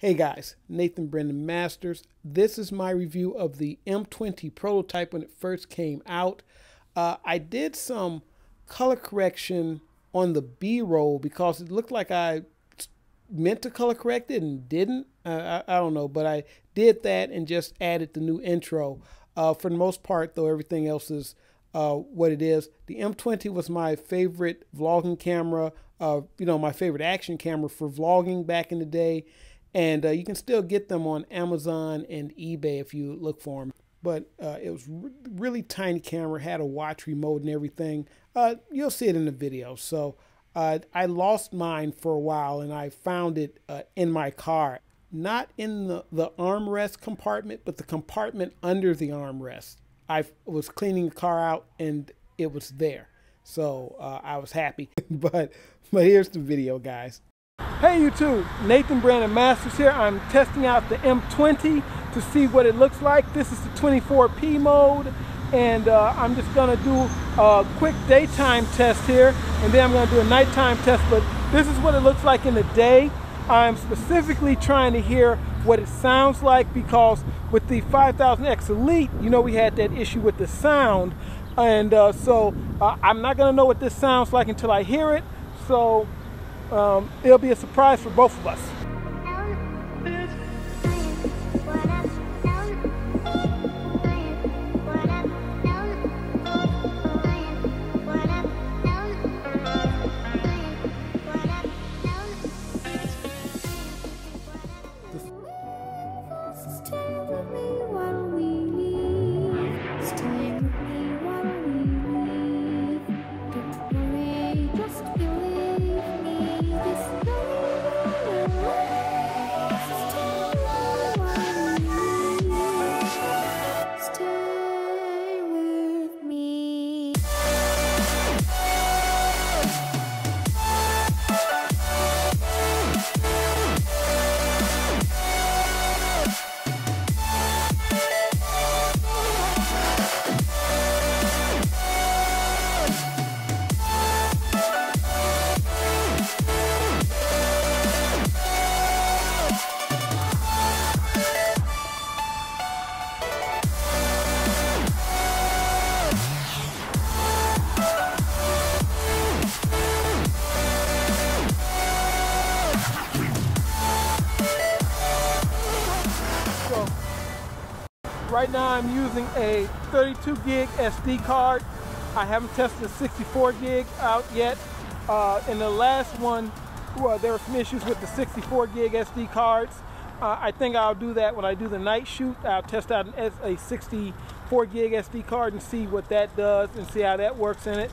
Hey guys, Nathan Brendan Masters. This is my review of the M20 prototype when it first came out. I did some color correction on the B-roll because it looked like I meant to color correct it and didn't. I don't know, but I did that and just added the new intro. For the most part, though, everything else is what it is. The M20 was my favorite vlogging camera, my favorite action camera for vlogging back in the day. And you can still get them on Amazon and eBay if you look for them. But it was really tiny camera, had a watch remote and everything. You'll see it in the video. So I lost mine for a while and I found it in my car. Not in the armrest compartment, but the compartment under the armrest. I was cleaning the car out and it was there. So I was happy. but here's the video, guys. Hey YouTube, Nathan Brandon Masters here. I'm testing out the M20 to see what it looks like. This is the 24p mode, and I'm just gonna do a quick daytime test here, and then I'm gonna do a nighttime test, but this is what it looks like in the day. I'm specifically trying to hear what it sounds like because with the 5000X Elite, we had that issue with the sound, and so I'm not gonna know what this sounds like until I hear it. So it'll be a surprise for both of us. Right now I'm using a 32 gig SD card. I haven't tested a 64 gig out yet. In the last one, there were some issues with the 64 gig SD cards. I think I'll do that when I do the night shoot. I'll test out a 64 gig SD card and see what that does and see how that works in it.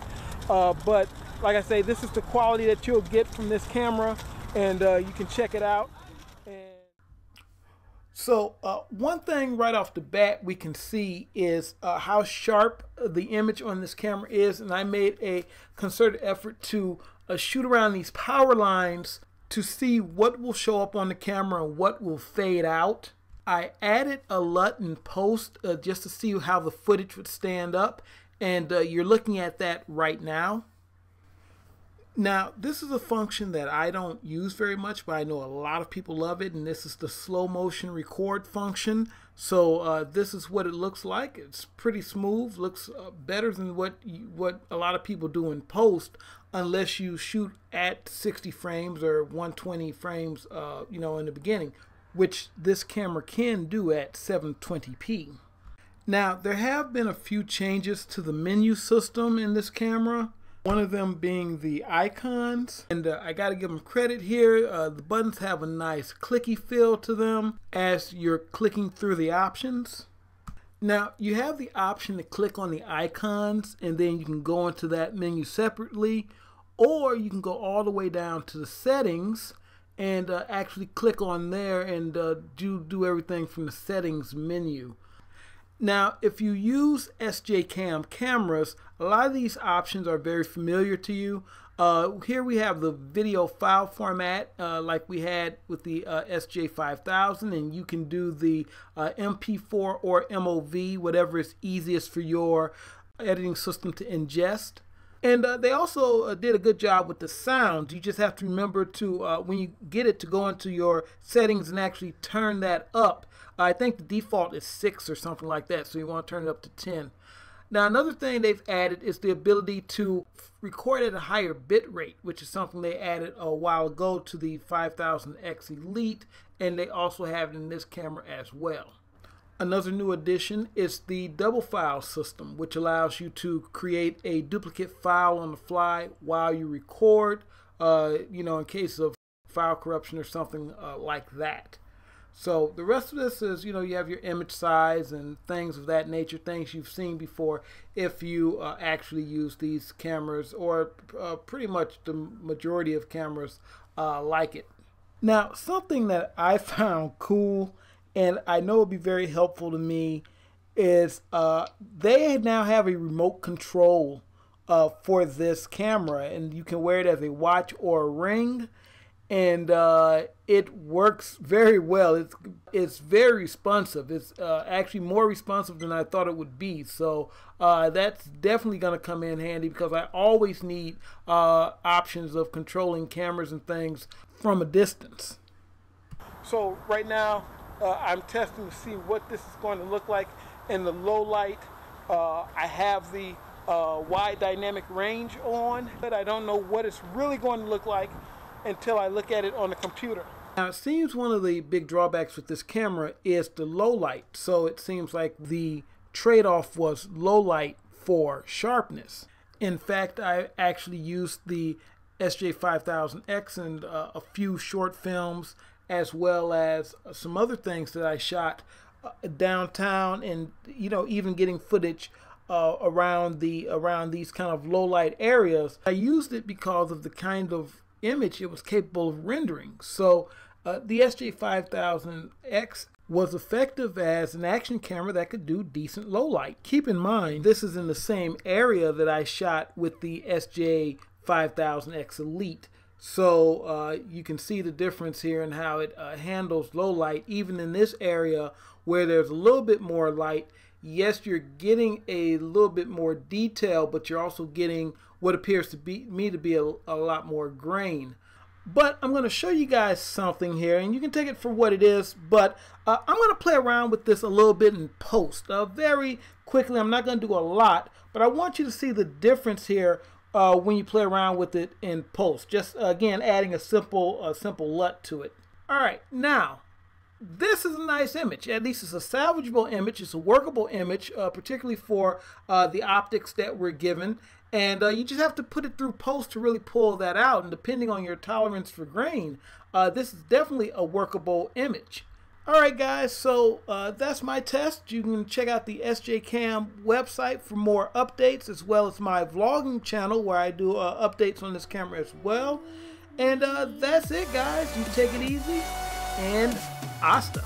But like I say, this is the quality that you'll get from this camera, and you can check it out. So one thing right off the bat we can see is how sharp the image on this camera is, and I made a concerted effort to shoot around these power lines to see what will show up on the camera and what will fade out. I added a LUT in post just to see how the footage would stand up, and you're looking at that right now. Now, this is a function that I don't use very much, but I know a lot of people love it, and this is the slow motion record function. So this is what it looks like. It's pretty smooth, looks better than what a lot of people do in post, unless you shoot at 60 frames or 120 frames, in the beginning, which this camera can do at 720p. Now, there have been a few changes to the menu system in this camera. One of them being the icons, and I got to give them credit here. The buttons have a nice clicky feel to them as you're clicking through the options. Now you have the option to click on the icons and then you can go into that menu separately, or you can go all the way down to the settings and actually click on there and do everything from the settings menu. Now, if you use SJCam cameras, a lot of these options are very familiar to you. Here we have the video file format like we had with the SJ5000, and you can do the MP4 or MOV, whatever is easiest for your editing system to ingest. And they also did a good job with the sounds. You just have to remember to, when you get it, to go into your settings and actually turn that up. I think the default is 6 or something like that, so you want to turn it up to 10. Now, another thing they've added is the ability to record at a higher bit rate, which is something they added a while ago to the 5000X Elite, and they also have it in this camera as well. Another new addition is the double file system, which allows you to create a duplicate file on the fly while you record, you know, in case of file corruption or something like that. So the rest of this is, you know, you have your image size and things of that nature, things you've seen before if you actually use these cameras, or pretty much the majority of cameras like it. Now, something that I found cool, and I know it'll be very helpful to me, is they now have a remote control for this camera, and you can wear it as a watch or a ring, and it works very well. It's very responsive. It's actually more responsive than I thought it would be. So that's definitely going to come in handy, because I always need options of controlling cameras and things from a distance. So right now, I'm testing to see what this is going to look like in the low light. I have the wide dynamic range on, but I don't know what it's really going to look like until I look at it on the computer. Now, it seems one of the big drawbacks with this camera is the low light. So it seems like the trade-off was low light for sharpness. In fact, I actually used the SJ5000X and a few short films, as well as some other things that I shot downtown, and, you know, even getting footage around these kind of low light areas. I used it because of the kind of image it was capable of rendering. So the SJ5000X was effective as an action camera that could do decent low light. Keep in mind, this is in the same area that I shot with the SJ5000X Elite. So you can see the difference here in how it handles low light, even in this area where there's a little bit more light. Yes, you're getting a little bit more detail, but you're also getting what appears to be a lot more grain. But I'm going to show you guys something here, and you can take it for what it is, but I'm going to play around with this a little bit in post very quickly. I'm not going to do a lot, but I want you to see the difference here when you play around with it in post. Just again, adding a simple LUT to it. All right, now this is a nice image. At least it's a salvageable image. It's a workable image, particularly for the optics that we're given. And you just have to put it through post to really pull that out. And depending on your tolerance for grain, this is definitely a workable image. All right, guys, so that's my test. You can check out the SJCam website for more updates, as well as my vlogging channel where I do updates on this camera as well. And that's it, guys. You take it easy, and hasta.